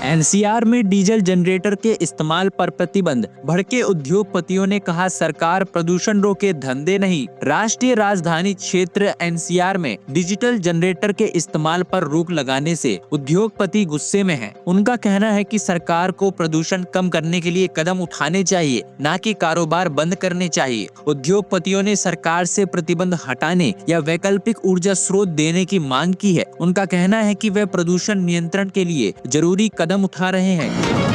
NCR में diesel generator के इस्तेमाल पर प्रतिबंध। भड़के उद्योगपतियों ने कहा सरकार प्रदूषण रोके धंधे नहीं। राष्ट्रीय राजधानी क्षेत्र एनसीआर में डिजिटल जनरेटर के इस्तेमाल पर रोक लगाने से उद्योगपति गुस्से में हैं। उनका कहना है कि सरकार को प्रदूषण कम करने के लिए कदम उठाने चाहिए, न कि कारोबार बंद करने चाहिए। उद्योगपतियों ने सरकार से प्रतिबंध हटाने या वैकल्पिक ऊर्जा स्रोत देने की मांग की है। उनका कहना है कि वे प्रदूषण नियंत्रण के लिए जरूरी कदम उठा रहे हैं।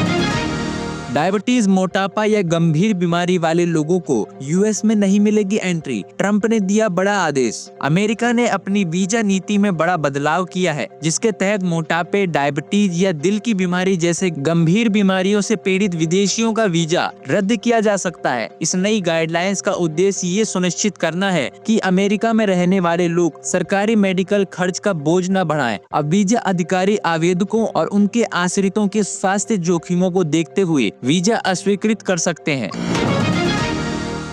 डायबिटीज, मोटापा या गंभीर बीमारी वाले लोगों को यूएस में नहीं मिलेगी एंट्री। ट्रंप ने दिया बड़ा आदेश। अमेरिका ने अपनी वीजा नीति में बड़ा बदलाव किया है, जिसके तहत मोटापे, डायबिटीज या दिल की बीमारी जैसे गंभीर बीमारियों से पीड़ित विदेशियों का वीजा रद्द किया जा सकता है। इस नई गाइडलाइंस का उद्देश्य ये सुनिश्चित करना है कि अमेरिका में रहने वाले लोग सरकारी मेडिकल खर्च का बोझ न बढ़ाएं। अब वीजा अधिकारी आवेदकों और उनके आश्रितों के स्वास्थ्य जोखिमों को देखते हुए वीजा अस्वीकृत कर सकते हैं।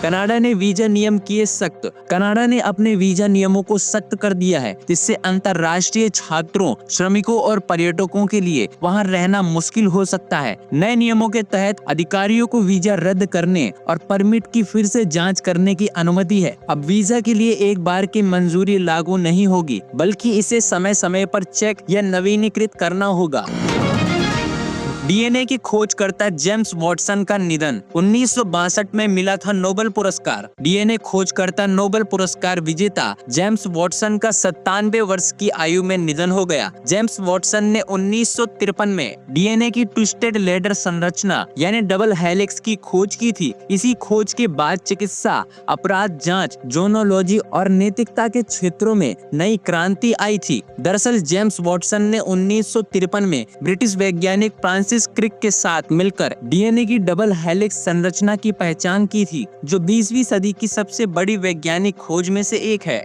कनाडा ने वीजा नियम किए सख्त। कनाडा ने अपने वीजा नियमों को सख्त कर दिया है, जिससे अंतर्राष्ट्रीय छात्रों, श्रमिकों और पर्यटकों के लिए वहां रहना मुश्किल हो सकता है। नए नियमों के तहत अधिकारियों को वीजा रद्द करने और परमिट की फिर से जांच करने की अनुमति है। अब वीजा के लिए एक बार की मंजूरी लागू नहीं होगी, बल्कि इसे समय समय पर चेक या नवीनीकृत करना होगा। डीएनए की खोजकर्ता जेम्स वॉटसन का निधन। 1962 में मिला था नोबेल पुरस्कार। डीएनए खोजकर्ता नोबेल पुरस्कार विजेता जेम्स वॉटसन का 97 वर्ष की आयु में निधन हो गया। जेम्स वॉटसन ने 1953 में डीएनए की ट्विस्टेड लेडर संरचना यानी डबल हेलिक्स की खोज की थी। इसी खोज के बाद चिकित्सा, अपराध जांच, जोनोलॉजी और नैतिकता के क्षेत्रों में नई क्रांति आई थी। दरअसल जेम्स वॉटसन ने 1953 में ब्रिटिश वैज्ञानिक फ्रांसिस क्रिक के साथ मिलकर डीएनए की डबल हेलिक्स संरचना की पहचान की थी, जो 20वीं सदी की सबसे बड़ी वैज्ञानिक खोज में से एक है।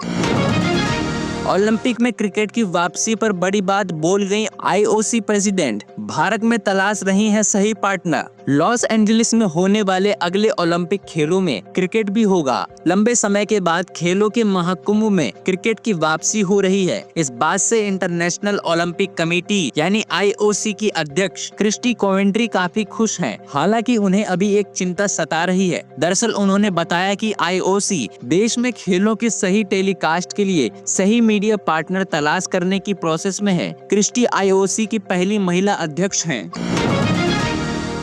ओलंपिक में क्रिकेट की वापसी पर बड़ी बात बोल गई आईओसी प्रेसिडेंट। भारत में तलाश रही है सही पार्टनर। लॉस एंजलिस में होने वाले अगले ओलंपिक खेलों में क्रिकेट भी होगा। लंबे समय के बाद खेलों के महाकुंभ में क्रिकेट की वापसी हो रही है। इस बात से इंटरनेशनल ओलंपिक कमेटी यानी आईओसी की अध्यक्ष क्रिस्टी कोवेंट्री काफी खुश हैं। हालांकि उन्हें अभी एक चिंता सता रही है। दरअसल उन्होंने बताया कि आईओसी देश में खेलों के सही टेलीकास्ट के लिए सही मीडिया पार्टनर तलाश करने की प्रोसेस में है। क्रिस्टी आईओसी की पहली महिला अध्यक्ष हैं।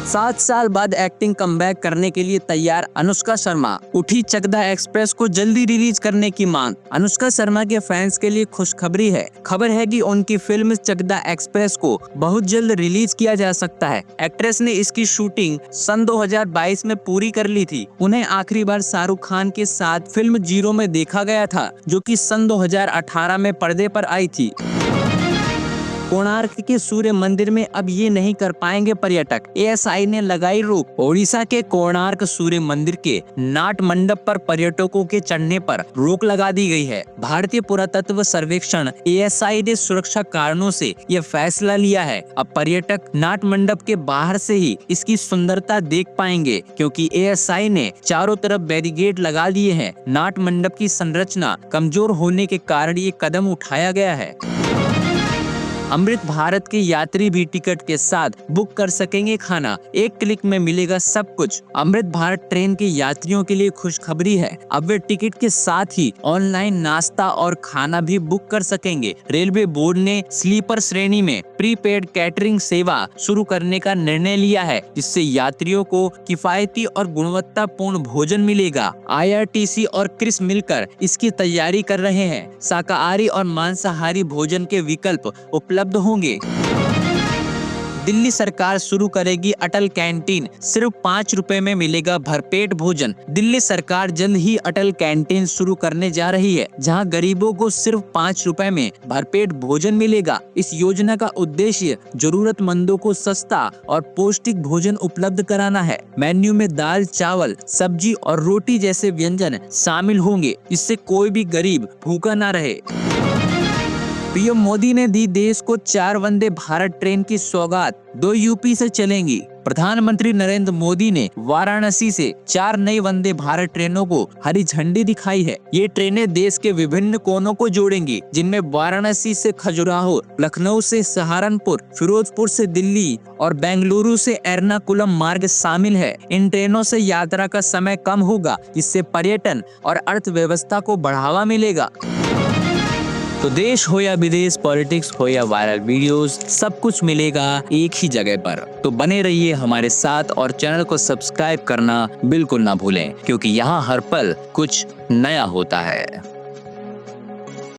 7 साल बाद एक्टिंग कमबैक करने के लिए तैयार अनुष्का शर्मा। उठी चकदा एक्सप्रेस को जल्दी रिलीज करने की मांग। अनुष्का शर्मा के फैंस के लिए खुशखबरी है। खबर है कि उनकी फिल्म चकदा एक्सप्रेस को बहुत जल्द रिलीज किया जा सकता है। एक्ट्रेस ने इसकी शूटिंग सन 2022 में पूरी कर ली थी। उन्हें आखिरी बार शाहरुख खान के साथ फिल्म जीरो में देखा गया था, जो कि सन 2018 में पर्दे पर आई थी। कोणार्क के सूर्य मंदिर में अब ये नहीं कर पाएंगे पर्यटक। एएसआई ने लगाई रोक। ओडिशा के कोणार्क सूर्य मंदिर के नाट मंडप पर पर्यटकों के चढ़ने पर रोक लगा दी गई है। भारतीय पुरातत्व सर्वेक्षण एएसआई ने सुरक्षा कारणों से यह फैसला लिया है। अब पर्यटक नाट मंडप के बाहर से ही इसकी सुंदरता देख पाएंगे, क्योंकि एएसआई ने चारों तरफ बैरिकेड लगा दिए हैं। नाट मंडप की संरचना कमजोर होने के कारण ये कदम उठाया गया है। अमृत भारत के यात्री भी टिकट के साथ बुक कर सकेंगे खाना। एक क्लिक में मिलेगा सब कुछ। अमृत भारत ट्रेन के यात्रियों के लिए खुशखबरी है। अब वे टिकट के साथ ही ऑनलाइन नाश्ता और खाना भी बुक कर सकेंगे। रेलवे बोर्ड ने स्लीपर श्रेणी में प्रीपेड कैटरिंग सेवा शुरू करने का निर्णय लिया है, जिससे यात्रियों को किफायती और गुणवत्तापूर्ण भोजन मिलेगा। आईआरटीसी और क्रिस मिलकर इसकी तैयारी कर रहे हैं। शाकाहारी और मांसाहारी भोजन के विकल्प उपलब्ध होंगे। दिल्ली सरकार शुरू करेगी अटल कैंटीन। सिर्फ 5 रुपए में मिलेगा भरपेट भोजन। दिल्ली सरकार जल्द ही अटल कैंटीन शुरू करने जा रही है, जहां गरीबों को सिर्फ 5 रुपए में भरपेट भोजन मिलेगा। इस योजना का उद्देश्य जरूरतमंदों को सस्ता और पौष्टिक भोजन उपलब्ध कराना है। मेन्यू में दाल, चावल, सब्जी और रोटी जैसे व्यंजन शामिल होंगे, जिससे कोई भी गरीब भूखा न रहे। पीएम मोदी ने दी देश को 4 वंदे भारत ट्रेन की सौगात, 2 यूपी से चलेंगी। प्रधानमंत्री नरेंद्र मोदी ने वाराणसी से 4 नई वंदे भारत ट्रेनों को हरी झंडी दिखाई है। ये ट्रेनें देश के विभिन्न कोनों को जोड़ेंगी, जिनमें वाराणसी से खजुराहो, लखनऊ से सहारनपुर, फिरोजपुर से दिल्ली और बेंगलुरु से एर्नाकुलम मार्ग शामिल है। इन ट्रेनों से यात्रा का समय कम होगा, जिससे पर्यटन और अर्थव्यवस्था को बढ़ावा मिलेगा। तो देश हो या विदेश, पॉलिटिक्स हो या वायरल वीडियोस, सब कुछ मिलेगा एक ही जगह पर। तो बने रहिए हमारे साथ और चैनल को सब्सक्राइब करना बिल्कुल ना भूलें, क्योंकि यहाँ हर पल कुछ नया होता है।